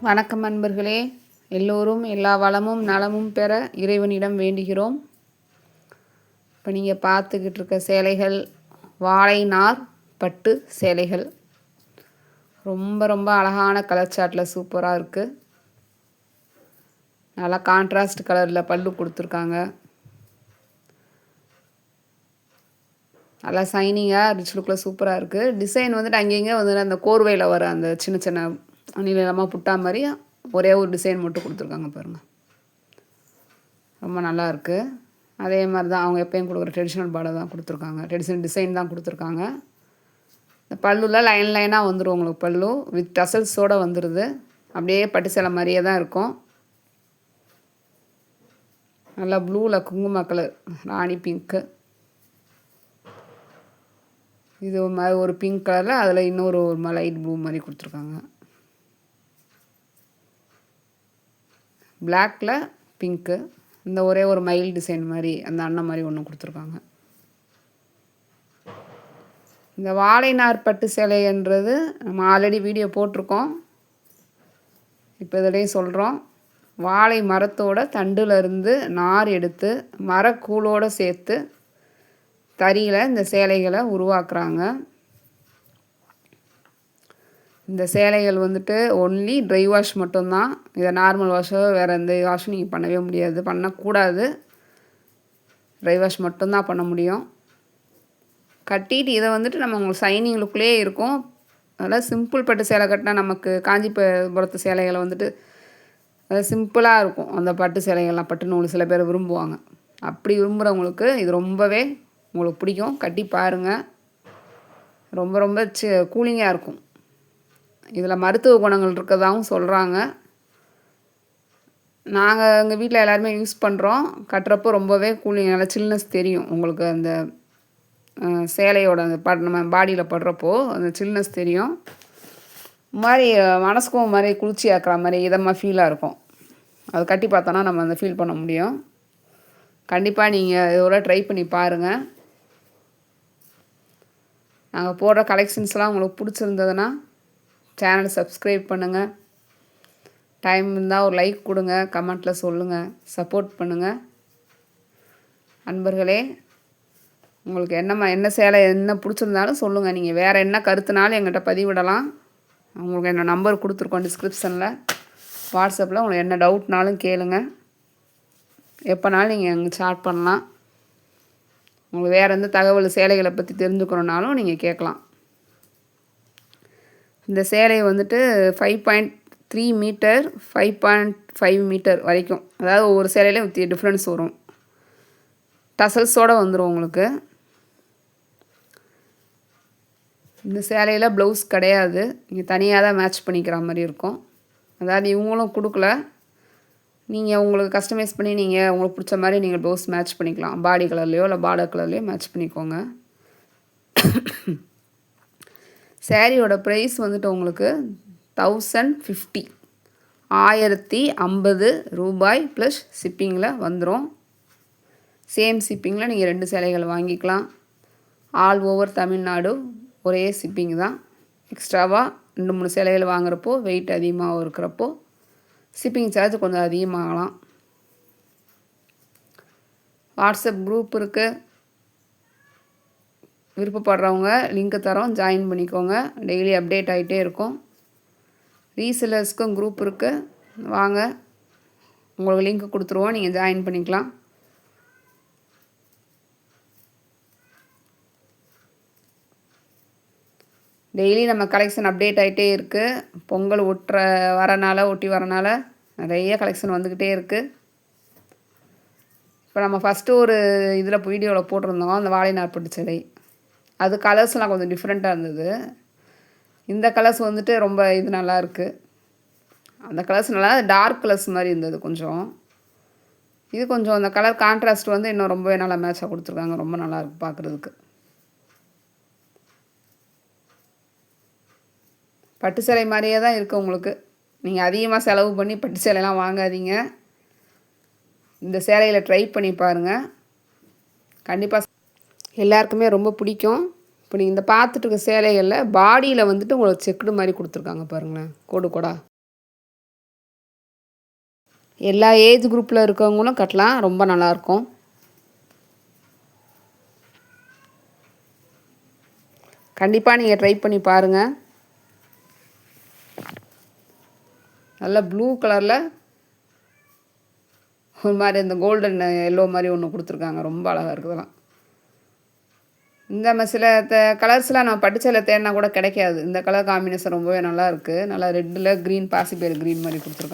வணக்கம் அன்பர்களே, எல்லோரும் எல்லா வளமும் நலமும் பெற இறைவனிடம் வேண்டுகிறோம். இப்போ நீங்கள் பார்த்துக்கிட்டு இருக்க சேலைகள் வாழை நார் பட்டு சேலைகள். ரொம்ப ரொம்ப அழகான கலர் சார்ட்டில் சூப்பராக இருக்குது. நல்லா கான்ட்ராஸ்ட் கலரில் பல்லு கொடுத்துருக்காங்க. நல்லா சைனிங்காக ரிச் லுக்கில் சூப்பராக இருக்குது. டிசைன் வந்துட்டு அங்கேங்க வந்து அந்த கோர்வையில் வர அந்த சின்ன சின்ன நீளமாக புட்டா மாதிரி ஒரே ஒரு டிசைன் மட்டும் கொடுத்துருக்காங்க பாருங்கள். ரொம்ப நல்லா இருக்குது. அதே மாதிரி தான் அவங்க எப்பயும் கொடுக்குற ட்ரெடிஷ்னல் பார்டர் தான் கொடுத்துருக்காங்க. ட்ரெடிஷ்னல் டிசைன் தான் கொடுத்துருக்காங்க. இந்த பல்லுவில் லைன் லைனாக வந்துடும் உங்களுக்கு. பல்லு வித் டசல்ஸோடு வந்துடுது. அப்படியே பட்டு சேலை மாதிரியே தான் இருக்கும். நல்லா ப்ளூவில் குங்கும கலர் ராணி பிங்க்கு. இது ஒரு பிங்க் கலரில் அதில் இன்னொரு லைட் ப்ளூ மாதிரி கொடுத்துருக்காங்க. பிளாக்கில் பிங்க்கு. இந்த ஒரே ஒரு மயில் டிசைன் மாதிரி அந்த அண்ணன் மாதிரி ஒன்று கொடுத்துருக்காங்க. இந்த வாழை நார் பட்டு சேலைன்றது நம்ம ஆல்ரெடி வீடியோ போட்டிருக்கோம். இப்போ இதிலையும் சொல்கிறோம். வாழை மரத்தோட தண்டுலேருந்து நார் எடுத்து மரக்கூளோடு சேர்த்து தறியில் இந்த சேலைகளை உருவாக்குறாங்க. இந்த சேலைகள் வந்துட்டு ஒன்லி ட்ரை வாஷ் மட்டும்தான். இதை நார்மல் வாஷோ வேறு எந்த வாஷும் நீங்கள் பண்ணவே முடியாது, பண்ணக்கூடாது. ட்ரை வாஷ் மட்டும்தான் பண்ண முடியும். கட்டிட்டு இதை வந்துட்டு நம்ம உங்களுக்கு சைனிங் லுக்லேயே இருக்கும். அதனால் சிம்பிள் பட்டு சேலை கட்டினா நமக்கு காஞ்சிபுரத்து சேலைகளை வந்துட்டு சிம்பிளாக இருக்கும். அந்த பட்டு சேலைகள்லாம் பட்டு நூல் சில பேர் விரும்புவாங்க. அப்படி விரும்புகிறவங்களுக்கு இது ரொம்பவே உங்களுக்கு பிடிக்கும். கட்டி பாருங்கள். ரொம்ப ரொம்ப கூலிங்காக இருக்கும். இதில் மருத்துவ குணங்கள் இருக்கிறதாகவும் சொல்கிறாங்க. நாங்கள் எங்கள் வீட்டில் எல்லாருமே யூஸ் பண்ணுறோம். கட்டுறப்போ ரொம்பவே கூலிங், நல்லா சில்னஸ் தெரியும் உங்களுக்கு. அந்த சேலையோட அந்த நம்ம பாடியில் படுறப்போ அந்த சில்னஸ் தெரியும். மாதிரி மனசுக்கும் மாதிரி குளிர்ச்சி ஆக்குற மாதிரி இதமாக ஃபீலாக இருக்கும். அது கட்டி பார்த்தோன்னா நம்ம அந்த ஃபீல் பண்ண முடியும். கண்டிப்பாக நீங்கள் இதோட ட்ரை பண்ணி பாருங்கள். நாங்கள் போடுற கலெக்ஷன்ஸ்லாம் உங்களுக்கு பிடிச்சிருந்ததுன்னா சேனலை சப்ஸ்கிரைப் பண்ணுங்கள். டைம் இருந்தால் ஒரு லைக் கொடுங்க, கமெண்ட்டில் சொல்லுங்கள், சப்போர்ட் பண்ணுங்கள். அன்பர்களே, உங்களுக்கு என்ன சேலை என்ன பிடிச்சிருந்தாலும் சொல்லுங்கள். நீங்கள் வேறு என்ன கருத்துனாலும் எங்கிட்ட பதிவிடலாம். உங்களுக்கு என்ன நம்பர் கொடுத்துருக்கோம் டிஸ்கிரிப்ஷனில். வாட்ஸ்அப்பில் உங்களுக்கு என்ன டவுட்னாலும் கேளுங்க. எப்போனாலும் நீங்கள் எங்கள் சாட் பண்ணலாம். உங்களுக்கு வேறு எந்த தகவல் சேலைகளை பற்றி தெரிஞ்சுக்கணுன்னாலும் நீங்கள் கேட்கலாம். இந்த சேலை வந்துட்டு 5.3 மீட்டர் 5.5 மீட்டர் வரைக்கும், அதாவது ஒவ்வொரு சேலையிலையும் டிஃப்ரென்ஸ் வரும். டசல்ஸோடு வந்துடும் உங்களுக்கு. இந்த சேலையில் ப்ளவுஸ் கிடையாது. நீங்கள் தனியாக தான் மேட்ச் பண்ணிக்கிற மாதிரி இருக்கும். அதாவது இவங்களும் கொடுக்கல, நீங்கள் உங்களுக்கு கஸ்டமைஸ் பண்ணி நீங்கள் உங்களுக்கு பிடிச்ச மாதிரி நீங்கள் ப்ளவுஸ் மேட்ச் பண்ணிக்கலாம். பாடி கலர்லேயோ இல்லை பார்டர் கலர்லேயோ மேட்ச் பண்ணிக்கோங்க. சேரீயோட ப்ரைஸ் வந்துட்டு உங்களுக்கு 1050 1050 ரூபாய் ப்ளஸ் ஷிப்பிங்கில் வந்துடும். சேம் ஷிப்பிங்கில் நீங்கள் 2 சேலைகள் வாங்கிக்கலாம். ஆல் ஓவர் தமிழ்நாடு ஒரே ஷிப்பிங் தான். எக்ஸ்ட்ராவாக 2-3 சேலைகள் வாங்குறப்போ வெயிட் அதிகமாக இருக்கிறப்போ ஷிப்பிங் சார்ஜ் கொஞ்சம் அதிகமாகலாம். வாட்ஸ்அப் குரூப் இருக்குது. விருப்பப்படுறவங்க லிங்க்கு தரோம், ஜாயின் பண்ணிக்கோங்க. டெய்லி அப்டேட் ஆகிட்டே இருக்கும். ரீசெல்லர்ஸ்க்கும் குரூப் இருக்குது, வாங்க. உங்களுக்கு லிங்க் கொடுத்துருவோம், நீங்கள் ஜாயின் பண்ணிக்கலாம். டெய்லி நம்ம கலெக்ஷன் அப்டேட் ஆகிட்டே இருக்குது. பொங்கல் ஒட்டி வரனால நிறைய கலெக்ஷன் வந்துக்கிட்டே இருக்குது. இப்போ நம்ம ஃபஸ்ட்டு ஒரு இதில் வீடியோவில் போட்டிருந்தோம் அந்த வாழை நார் பட்டு சேலை. அது கலர்ஸ்லாம் கொஞ்சம் டிஃப்ரெண்ட்டாக இருந்தது. இந்த கலர்ஸ் வந்துட்டு ரொம்ப இது நல்லா இருக்குது. அந்த கலர்ஸ் நல்லா டார்க் கலர்ஸ் மாதிரி இருந்தது கொஞ்சம். இது கொஞ்சம் அந்த கலர் கான்ட்ராஸ்ட் வந்து இன்னும் ரொம்பவே நல்லா மேட்சாக கொடுத்துருக்காங்க. ரொம்ப நல்லா இருக்குது பார்க்குறதுக்கு. பட்டு சேலை மாதிரியே தான் இருக்குது உங்களுக்கு. நீங்கள் அதிகமாக செலவு பண்ணி பட்டு சேலைலாம் வாங்காதீங்க. இந்த சேலையில் ட்ரை பண்ணி பாருங்கள். கண்டிப்பாக எல்லாருக்குமே ரொம்ப பிடிக்கும். இப்போ நீங்கள் இந்த பார்த்துட்டு இருக்க சேலைகளில் பாடியில் வந்துட்டு உங்களுக்கு செக்குடு மாதிரி கொடுத்துருக்காங்க பாருங்களேன், கோடு கோடாக. எல்லா ஏஜ் குரூப்பில் இருக்கவங்களும் கட்டலாம், ரொம்ப நல்லாயிருக்கும். கண்டிப்பாக நீங்கள் ட்ரை பண்ணி பாருங்கள். நல்லா ப்ளூ கலரில் ஒரு மாதிரி இந்த கோல்டன் எல்லோ மாதிரி ஒன்று கொடுத்துருக்காங்க, ரொம்ப அழகாக இருக்குதுலாம். இந்த சில கலர்ஸ்லாம் நான் பட்டுச்சேலை தேடினா கூட கிடைக்காது. இந்த கலர் காம்பினேஷன் ரொம்பவே நல்லா இருக்குது. நல்லா ரெட்டில் க்ரீன் பாசிப்பயிறு க்ரீன் மாதிரி கொடுத்துருக்காங்க.